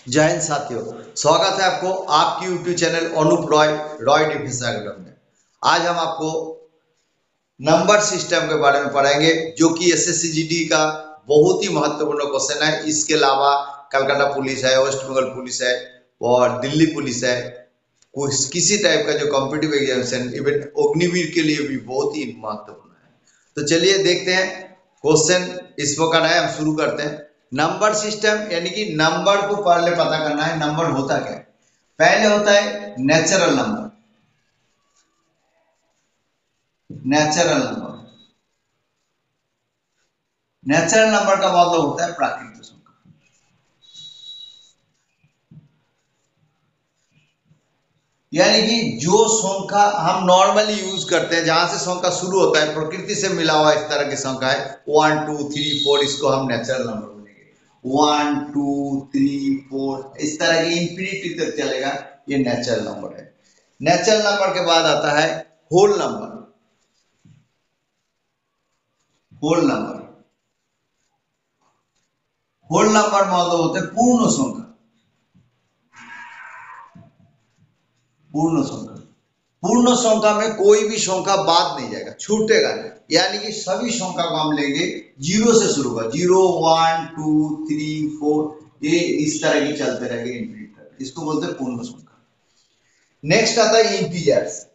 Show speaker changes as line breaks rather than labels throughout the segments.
जय हिंद साथियों, स्वागत है आपको आपकी YouTube channel Anoop Roy Roy Defence Academy में। आज हम आपको नंबर सिस्टम के बारे में पढ़ाएंगे जो कि एसएससी जीडी का बहुत ही महत्वपूर्ण क्वेश्चन है। इसके अलावा कलकत्ता पुलिस है, वेस्ट बंगाल पुलिस है और दिल्ली पुलिस है, किसी टाइप का जो कॉम्पिटिटिव एग्जामिनेशन इवन अग्निवीर के लिए भी बहुत ही महत्वपूर्ण है। तो चलिए देखते हैं क्वेश्चन इस प्रकार है। हम शुरू करते हैं। नंबर सिस्टम यानी कि नंबर को पहले पता करना है। नंबर होता क्या है? पहले होता है natural number. Natural number natural number का मतलब होता है प्राकृतिक संख्या। यानी कि जो संख्या हम नॉर्मली यूज करते हैं, जहां से संख्या शुरू होता है, प्रकृति से मिला हुआ इस तरह की संख्या है 1 2 3 4, इसको हम नेचुरल नंबर बोलेंगे। 1 2 3 4 इस तरह की इंफिनिटी तक चलेगा, ये नेचुरल नंबर है। नेचुरल नंबर के बाद आता है whole number. Whole number whole number मतलब होते हैं पूर्ण संख्या। पूर्ण संख्या पूर्ण संख्या में कोई भी संख्या बाद नहीं जाएगा, छूटेगा नहीं। यानी कि सभी संख्या को हम लेंगे जीरो से शुरू होगा, 0 1 2 3 4, ये इस तरह की चलते रहेंगे इंफिनिट तक। इसको बोलते हैं पूर्ण संख्या। नेक्स्ट आता है इंटीजर्स।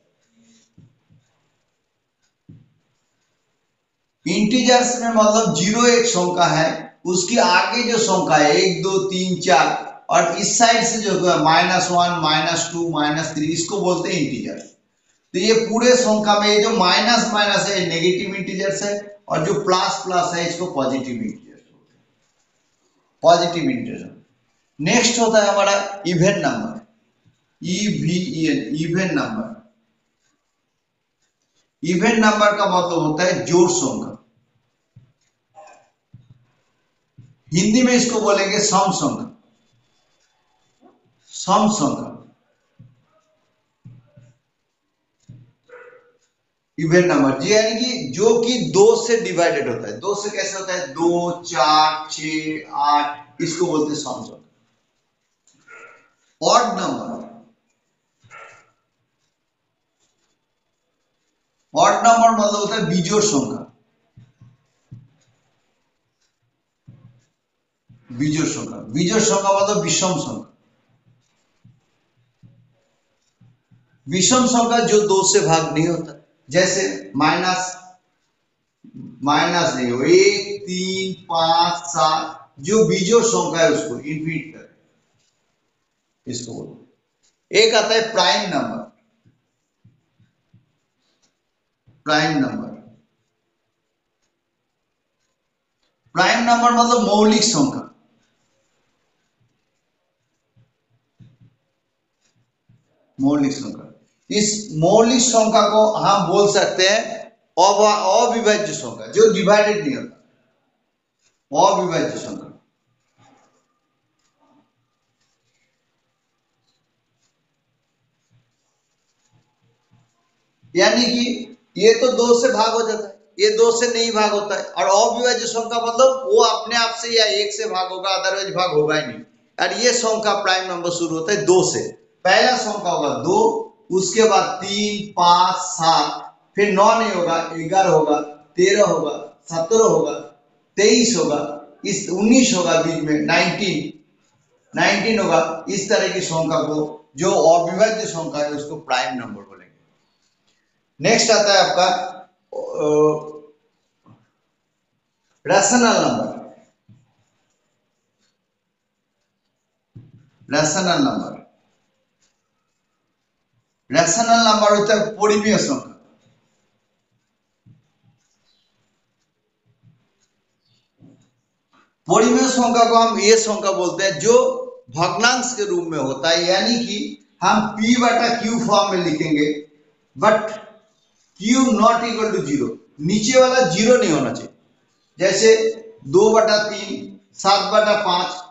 इंटीजर्स में मतलब जीरो एक संख्या है, उसके आगे जो संख्या है 1 2 3 4 और इस साइड से जो है -1 -2 -3, इसको बोलते हैं इंटीजर। तो ये पूरे संख्या में ये जो माइनस माइनस है नेगेटिव इंटीजर्स है, और जो प्लस प्लस है इसको पॉजिटिव इंटीजर्स बोलते हैं। Positive integer. नेक्स्ट होता है हमारा even number. Even number. Even number का मतलब होता है जोड़ संख्या। हिंदी में इसको बोलेंगे सम संख्या। सम संख्या इवन नंबर जी, यानी कि जो कि दो से डिवाइडेड होता है। दो से कैसे होता है? 2 4 6 8, इसको बोलते हैं सम संख्या। Odd number. ऑड नंबर मतलब होता है बिजोड़ संख्या। बिजोड़ संख्या मतलब विषम संख्या। विषम संख्या जो दो से भाग नहीं होता, जैसे माइनस माइनस नहीं हो 1 3 5 7, जो बिजोड़ संख्या है उसको इन्फिनिट करें, इसको बोलो। एक आता है prime number. Prime number prime number मतलब मौलिक संख्या। मौलिक संख्या। इस मौलिक संख्या को हम बोल सकते हैं अविभाज्य संख्या, जो डिवाइडेड नहीं होता। अविभाज्य संख्या। यानी कि ये तो दो से भाग हो जाता है, ये दो से नहीं भाग होता है। और अविभाज्य संख्या मतलब वो अपने आप से या एक से भाग होगा, अदरवाइज भाग होगा ही नहीं। और ये संख्या प्राइम नंबर शुरू होता है 2 से। पहला संख्या होगा 2, उसके बाद 3 5 7, फिर 9 नहीं होगा, 11 होगा, 13 होगा, 17 होगा, 23 होगा, इस 19 होगा, बीच में 19 होगा। इस तरह की संख्या को जो अविभाज्य संख्या है उसको प्राइम नंबर बोलेंगे। नेक्स्ट आता है आपका rational number. Rational number rational number होता है परिमेय संख्या। परिमेय संख्या को हम ये संख्या बोलते हैं जो भग्नांश के रूप में होता है। यानी कि हम p बटा q फॉर्म में लिखेंगे, but q not equal to 0। नीचे वाला 0 नहीं होना चाहिए। जैसे 2 बटा 3, 7 बटा 5,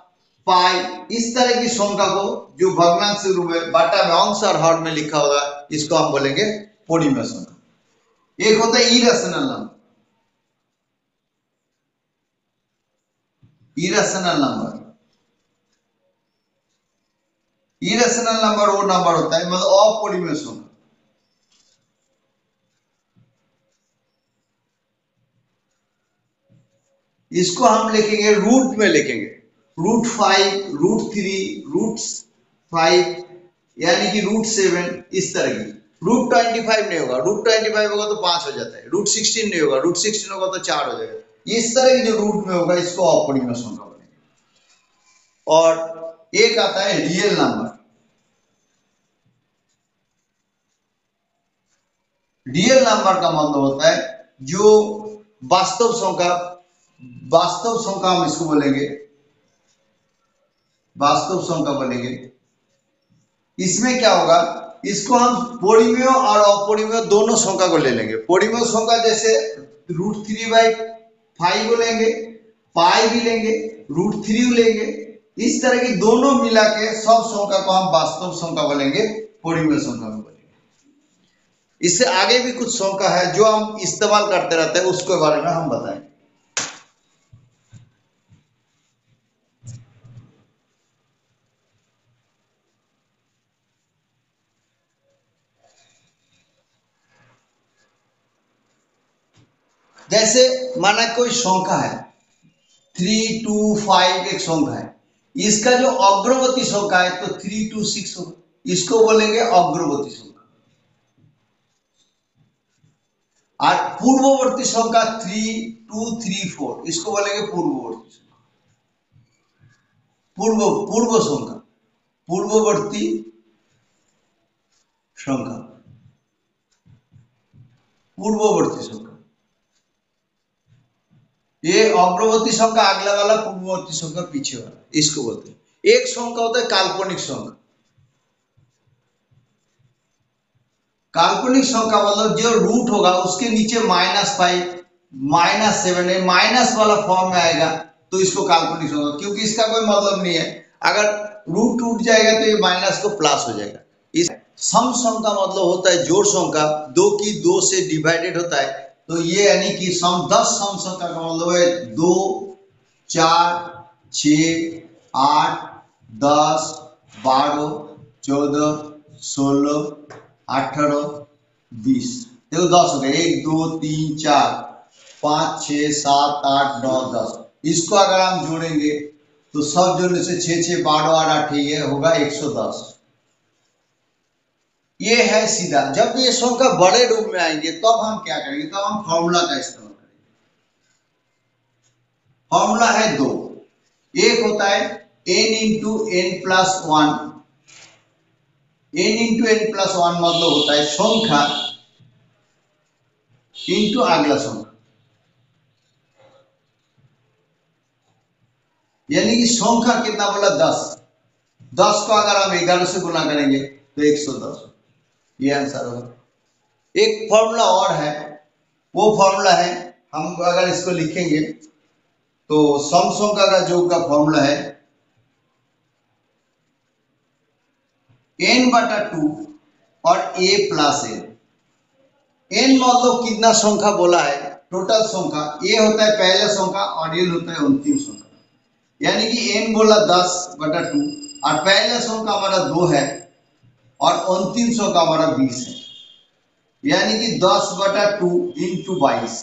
पाई, इस तरह की संख्या को जो भग्नांश के रूप में बटा में अंश और हर में लिखा होगा, इसको हम बोलेंगे परिमेय संख्या। एक होता है irrational number. Irrational number irrational number वो नंबर होता है मतलब अपरिमेय संख्या। इसको हम लिखेंगे रूट में लिखेंगे, √5, √3, √5 यानी कि √7 इस तरह की। √25 नहीं होगा, √25 होगा तो 5 हो जाता है, √16 नहीं होगा, √16 होगा तो 4 हो जाएगा। इस तरह की जो रूट में होगा इसको अपरिमेय संख्या बोलेंगे। और एक आता है रियल नंबर। रियल नंबर का मतलब होता है जो वास्तव संख्या, वास्तव संख्या हम इसको बोलेंगे, वास्तव संख्या बोलेंगे। इसमें क्या होगा, इसको हम परिमेय और अपरिमेय दोनों संख्या को ले लेंगे। परिमेय संख्या जैसे √3/5 को लेंगे, पाई भी लेंगे, √3 लेंगे। इस तरह की दोनों मिला के सब संख्या को हम वास्तव संख्या बोलेंगे, परिमेय संख्या में बोलेंगे। इससे आगे भी कुछ संख्या है जो हम इस्तेमाल करते रहते हैं, उसके बारे में हम बताएंगे। जैसे माना कोई संख्या है 3, 2, 5 एक संख्या है, इसका जो अग्रवर्ती संख्या है तो 3, 2, 6 होगा, इसको बोलेंगे अग्रवर्ती संख्या। और पूर्ववर्ती संख्या 3, 2, 3, 4 इसको बोलेंगे पूर्ववर्ती संख्या। पूर्व संख्या, पूर्ववर्ती संख्या, पूर्ववर्ती संख्या। ये अग्रवर्ती संख्या अगला वाला, पूर्ववर्ती संख्या पीछे वाला, इसको बोलते हैं। एक संख्या होता है काल्पनिक संख्या। काल्पनिक संख्या मतलब जो रूट होगा उसके नीचे -5, -7 माइनस वाला फॉर्म में आएगा तो इसको काल्पनिक संख्या, क्योंकि इसका कोई मतलब नहीं है। अगर रूट टूट जाएगा तो ये माइनस को प्लस हो जाएगा। इस सम संख्या मतलब होता है जोड़ संख्या, 2 की 2 से डिवाइडेड होता है। तो ये यानी कि 10 सम संख्या का मतलब है 2, 4, 6, 8, 10, 12, 14, 16, 18, 20। देखो 10 हो गए, 1, 2, 3, 4, 5, 6, 7, 8, 9, 10। इसको अगर हम जोड़ेंगे तो सब जोड़ने से 6, 6, 12, 8, 8 ये होगा 110। ये है सीधा। जब ये संख्या बड़े रूप में आएंगे तब हम क्या करेंगे, तब हम फॉर्मूला का इस्तेमाल करेंगे। फॉर्मूला है 2। एक होता है n into n plus 1। n into n plus 1 मतलब होता है संख्या इंटू अगला संख्या, यानी कि संख्या कितना बोला 10। 10 को अगर हम 11 से गुना करेंगे तो 110, ये आंसर होगा। एक फॉर्मूला और है, वो फॉर्मूला है, हम अगर इसको लिखेंगे तो सम संख्या का योग का फॉर्मूला है n/2 और a प्लस n। n मतलब कितना संख्या बोला है, टोटल संख्या। a होता है पहला संख्या और n होता है अंतिम संख्या, यानी कि n बोला 10/2 और पहला संख्या हमारा 2 है और अंतिम संख्या हमारा 20 है, यानी कि 10/2 इंटू 22।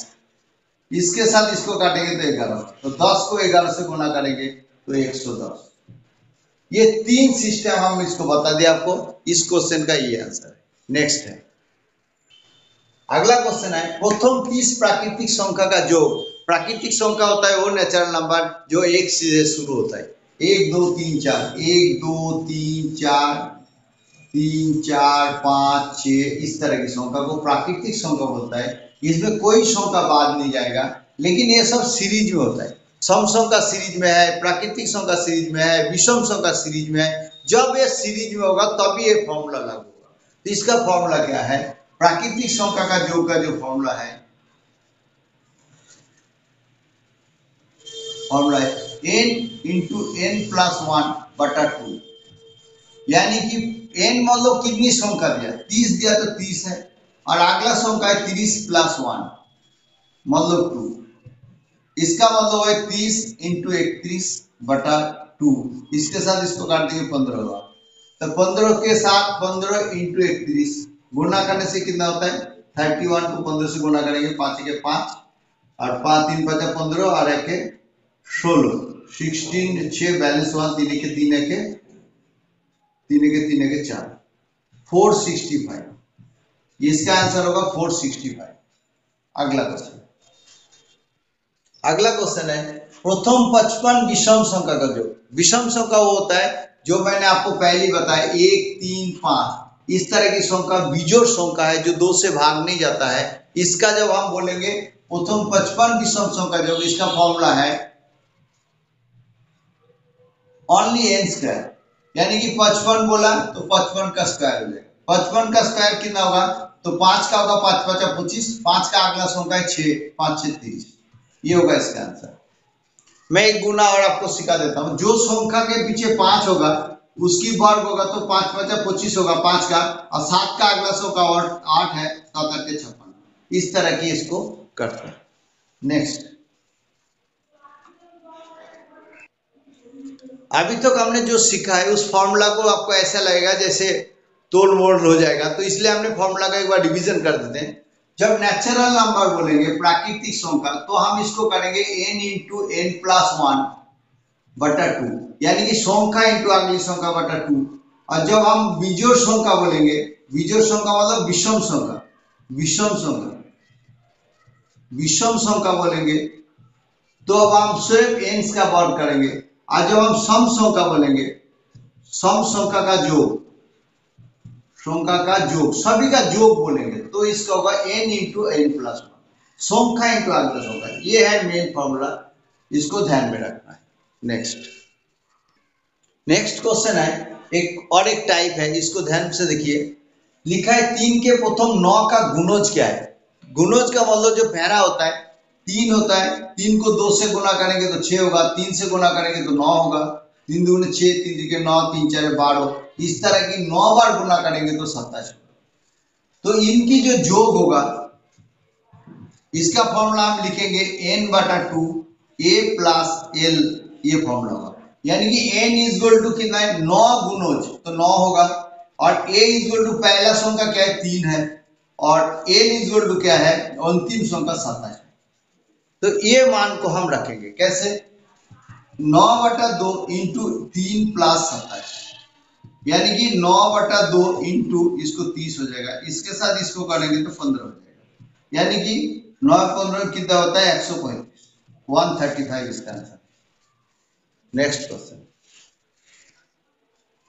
इसके साथ इसको काटेंगे तो 11, तो 10 को 11 से गुना करेंगे तो 110। ये 3 सिस्टम हम इसको बता दिए आपको। इस क्वेश्चन का ये आंसर है। नेक्स्ट है, अगला क्वेश्चन है प्रथम 30 प्राकृतिक संख्या का योग। प्राकृतिक संख्या होता है वो नेचुरल नंबर जो 1 से शुरू होता है। 1, 2, 3, 4, 1, 2, 3, 4, 3, 4, 5, 6 इस तरह की संख्या को प्राकृतिक संख्या बोलता है। इसमें कोई संख्या बाद नहीं जाएगा, लेकिन ये सब सीरीज में होता है। सम संख्या सीरीज में है, प्राकृतिक संख्या सीरीज में है, विषम संख्या सीरीज में है। जब ये सीरीज में होगा तभी ये फॉर्मूला लागू होगा। तो इसका फॉर्मूला क्या है, प्राकृतिक संख्या का योग का जो फॉर्मूला है, फॉर्मूला है n इंटू n प्लस 1/2, यानी कि n मतलब कितनी संख्या दिया, 30 दिया तो 30 है और अगला संख्या है 30 प्लस 1 मतलब 2। इसका मतलब है 30 इंटू 31/2। इसके साथ इसको काट देंगे 15 बार। तो 15 के साथ 15 इंटू 31 गुना करने से कितना होता है 31 को 15 से गुना करेंगे 5 के 5 और 5 3 5 15 और 1 के 16 16 6 बैलेंस 1 3 के 3 के 4 465 इसका आंसर होगा 465। अगला क्वेश्चन है प्रथम 55 विषम संख्या का योग। विषम संख्या वो होता है जो मैंने आपको पहले ही बताया 1 3 5 इस तरह की संख्या बिजोड़ संख्या है जो 2 से भाग नहीं जाता है। इसका जब हम बोलेंगे प्रथम 55 विषम संख्या योग, इसका फॉर्मूला है ओनली एन स्क्वायर, यानी कि 55 बोला तो 55 का स्क्वायर हो जाएगा। 55 का स्क्वायर कितना होगा तो 5 का होगा 5 5 25, 5 का अगला संख्या है 6 5 6 30, ये होगा इसका आंसर। मैं एक गुना और आपको सिखा देता हूं, जो संख्या के पीछे 5 होगा उसकी वर्ग होगा तो 5 5 25 होगा 5 का, और 7 का अगला संख्या और 8 है 7 8 56, इस तरह की इसको करते हैं। नेक्स्ट, अभी तक हमने जो सीखा है उस फॉर्मूला को आपको ऐसा लगेगा जैसे तोड़ मोड़ हो जाएगा, तो इसलिए हमने फॉर्मूला का एक बार डिवीजन कर देते हैं। जब नेचुरल नंबर बोलेंगे प्राकृतिक संख्या तो हम इसको करेंगे n इंटू एन प्लस 1 बटा 2, यानी कि संख्या इंटू अगली संख्या बटा 2। और जब हम बिजोड़ संख्या बोलेंगे, बिजोड़ संख्या मतलब विषम संख्या, विषम संख्या बोलेंगे तो अब हम सिर्फ एन का वर्ग करेंगे। और जब हम सम संख्या बोलेंगे, सम संख्या का योग, सभी का योग बोलेंगे तो इसका होगा n इंटू एन प्लस 1, संख्या इंटू अगला संख्या। ये है मेन फॉर्मूला, इसको ध्यान में रखना है। नेक्स्ट क्वेश्चन है एक टाइप है, इसको ध्यान से देखिए। लिखा है 3 के प्रथम 9 का गुणज क्या है। गुणज का मतलब जो पैरा होता है 3 होता है, 3 को 2 से गुना करेंगे तो 6 होगा, 3 से गुना करेंगे तो 9 होगा, 3 दूनी 6 3 3 9 3 4 12, इस तरह की 9 बार गुना करेंगे तो 27 होगा। तो इनकी जो योग होगा इसका फॉर्मूला हम लिखेंगे n बटा 2 a प्लस l, ये फॉर्मूला होगा। यानी कि n इज इक्वल टू कितना है 9 गुणज तो 9 होगा, और a इज इक्वल टू पहला संख्या क्या है 3 है, और n इज इक्वल टू क्या है अंतिम संख्या 27 है। तो ये मान को हम रखेंगे कैसे 9 बटा 2 इंटू 3 प्लस 27, यानी कि 9 बटा 2 इंटू इसको 30 हो जाएगा, इसके साथ इसको करेंगे तो 15 हो जाएगा, यानी कि 9 15 कितना होता है 135, 135 इसका आंसर। नेक्स्ट क्वेश्चन,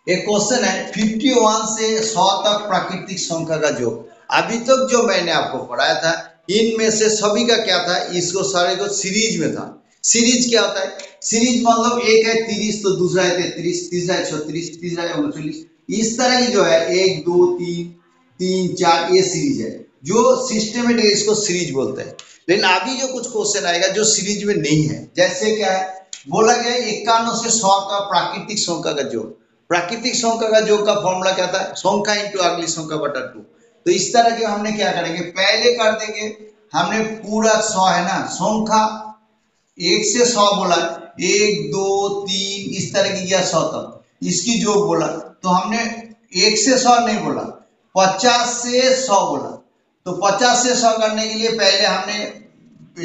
एक क्वेश्चन है 51 से 100 तक प्राकृतिक संख्या का योग। अभी तक जो मैंने आपको पढ़ाया था इनमें से सभी का क्या था, इसको सारे को सीरीज में था। सीरीज क्या होता है, सीरीज मतलब एक है 30 तो दूसरा है 33, तीसरा है 36, तीसरा है 39, इस तरह की जो है 1 2 3 3 4 ये सीरीज है, जो सिस्टमेटिक इसको सीरीज बोलते हैं। लेकिन अभी जो कुछ क्वेश्चन आएगा जो सीरीज में नहीं है, जैसे क्या है बोला गया 51 से 100 का प्राकृतिक संख्या का योग। प्राकृतिक संख्या का योग का फॉर्मूला क्या था संख्या इंटू अगली संख्या बटा 2। तो इस तरह के हमने क्या करेंगे, पहले कर देंगे हमने पूरा 100 है ना, संख्या 1 से 100 बोला 1 2 3 इस तरह की गया 100 तक, इसकी योग बोला तो हमने 1 से 100 नहीं बोला, 50 से 100 बोला। तो 50 से 100 करने के लिए पहले हमने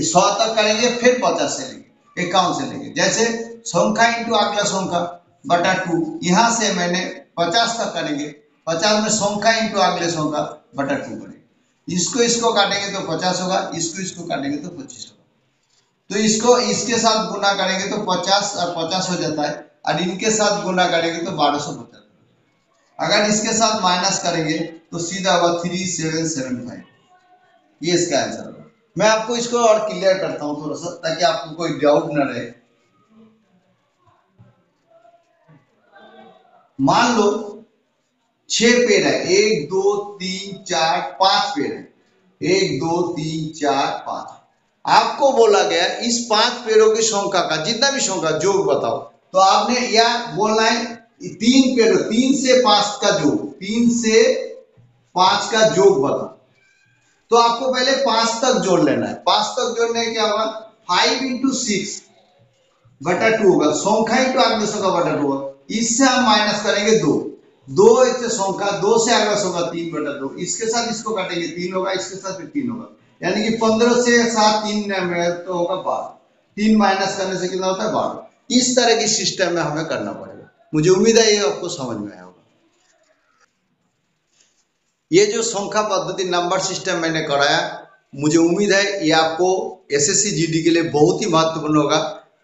100 तक करेंगे, फिर 50 से लेंगे, 51 से लेंगे। जैसे संख्या इंटू अगला संख्या बटा 2, यहाँ से मैंने 50 तक करेंगे, 50 में संख्या इंटू अगले संख्या बटा 2 करेंगे, इसको काटेंगे तो 50 होगा, इसको काटेंगे तो 25 होगा। तो इसको इसके साथ गुना करेंगे तो 50 और 50 हो जाता है, और इनके साथ गुना करेंगे तो 1250। अगर इसके साथ माइनस करेंगे तो सीधा होगा 3775, ये इसका आंसर होगा। मैं आपको इसको और क्लियर करता हूं थोड़ा सा ताकि आपको कोई डाउट न रहे। मान लो 6 पेड़ है, 1 2 3 4 5 पेड़ है, 1 2 3 4 5। आपको बोला गया इस 5 पेड़ों की संख्या का जितना भी संख्या योग बताओ, तो आपने यह बोलना है 3 पेड़ों 3 से 5 का योग, 3 से 5 का योग बताओ। तो आपको पहले 5 तक जोड़ लेना है, 5 तक जोड़ने क्या होगा 5 इंटू 6 बटा 2 होगा, संख्या इंटू अगले संख्या बटा 2 होगा, इससे हम माइनस करेंगे 2, दो इससे संख्या, 2 से आगे संख्या 3/2, इसके साथ इसको काटेंगे 3 होगा, इसके साथ भी 3 होगा, यानी कि 15 से 7 3 में तो होगा 12, 3 माइनस करने से कितना होता है 12। इस तरह की सिस्टम में हमें करना पड़ेगा। मुझे उम्मीद है ये आपको समझ में आया होगा। ये जो संख्या पद्धति नंबर सिस्टम मैंने कराया, मुझे उम्मीद है ये आपको एसएससी जीडी के लिए बहुत ही महत्वपूर्ण होगा।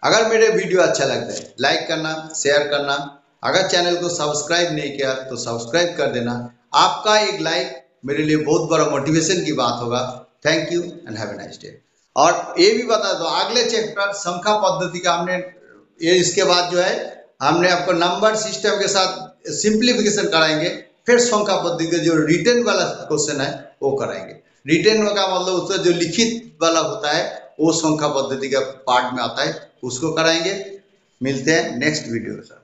अगर मेरे वीडियो अच्छा लगता है लाइक करना, शेयर करना, अगर चैनल को सब्सक्राइब नहीं किया तो सब्सक्राइब कर देना। आपका एक लाइक मेरे लिए बहुत बड़ा मोटिवेशन की बात होगा। Thank you and have a nice day. और ये भी बता दो, अगले चैप्टर संख्या पद्धति का हमने ये इसके बाद जो है हमने आपको नंबर सिस्टम के साथ सिंप्लीफिकेशन कराएंगे, फिर संख्या पद्धति का जो रिटर्न वाला क्वेश्चन है वो कराएंगे। रिटर्न का मतलब उसका जो लिखित वाला होता है वो संख्या पद्धति का पार्ट में आता है, उसको कराएंगे। मिलते हैं नेक्स्ट वीडियो के साथ।